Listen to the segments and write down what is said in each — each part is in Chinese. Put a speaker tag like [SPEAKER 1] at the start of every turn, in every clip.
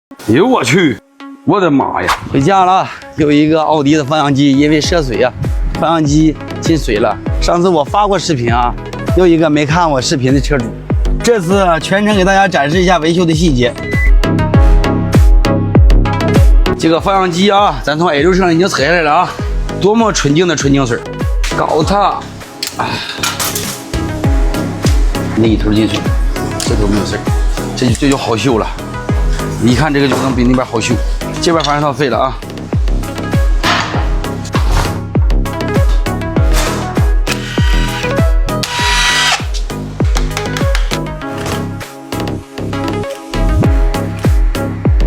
[SPEAKER 1] 哎呦我去，我的妈呀！回家了，有一个奥迪的方向机因为涉水啊，方向机进水了。上次我发过视频啊，又一个没看我视频的车主，这次全程给大家展示一下维修的细节。这个方向机啊，咱从 A6 车上已经扯下来了啊，多么纯净的纯净水，搞它，那一头进水，这头没有事，这就好修了。一看这个就能比那边好修，这边防尘套废了啊。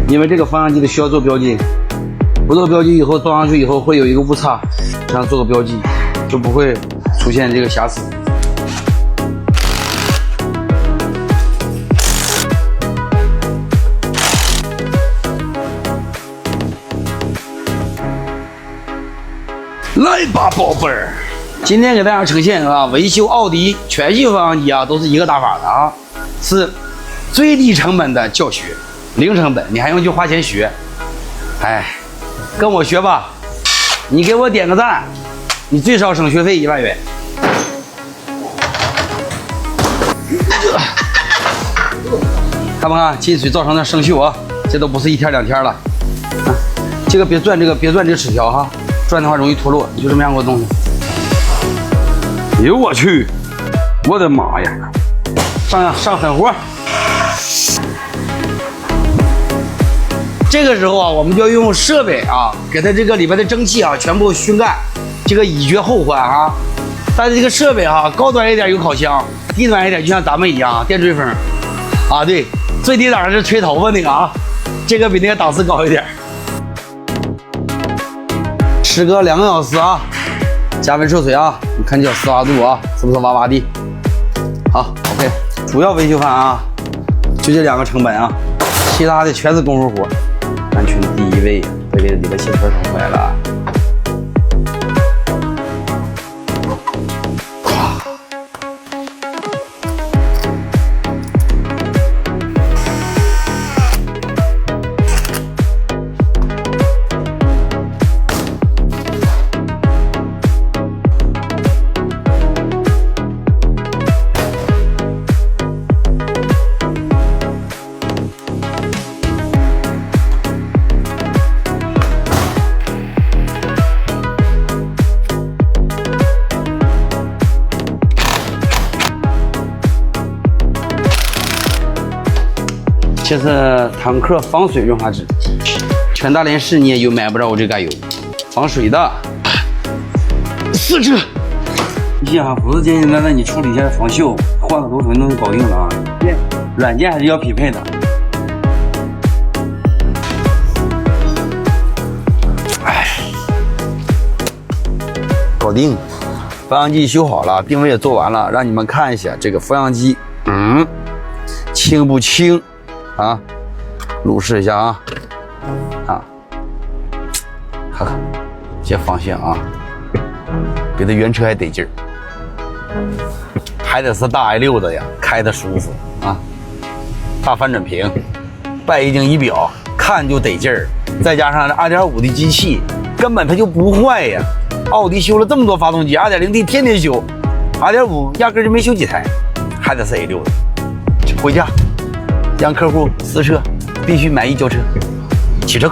[SPEAKER 1] 因为这个方向机的需要做标记，不做标记以后装上去以后会有一个误差，这样做个标记就不会出现这个瑕疵。来吧，宝贝儿！今天给大家呈现啊，维修奥迪全系方向机啊，都是一个打法的啊，是最低成本的教学，零成本，你还用去花钱学？哎，跟我学吧，你给我点个赞，你最少省学费1万元。看不看进水造成的生锈啊？这都不是1天2天了啊！这个别转这个齿条哈。转的话容易脱落，你就这么样给我弄。哎呦我去，我的妈呀！上狠活。这个时候啊，我们就要用设备啊，给它这个里边的蒸汽啊全部熏干，这个以绝后患啊。但是这个设备啊，高端一点有烤箱，低端一点就像咱们一样电吹风啊。对，最低档是吹头发那个啊，这个比那个档次高一点。时隔2个小时啊，加温涉水啊，你看这丝滑度啊，是不是哇哇的？好 ，OK， 主要维修方案啊，就这2个成本啊，其他的全是功夫活。安全第一位，别给里边线圈捅坏了。这是坦克防水润滑脂，全大连市你也有买不着我这嘎油，防水的。4车，你想不是简简单单你处理一下防锈，换个头绳都搞定了啊！软件还是要匹配的。哎，搞定，方向机修好了，定位也做完了，让你们看一下这个方向机，轻不轻？啊，录试一下啊，看看这方向啊，比它原车还得劲儿，还得是大 i6的呀，开的舒服啊，大翻转屏，拜液晶仪表，看就得劲儿，再加上这 2.5 的机器，根本它就不坏呀。奥迪修了这么多发动机 2.0T 天天修，2.5压根就没修几台，还得是 A6的，回家让客户私车必须满意交车，启程。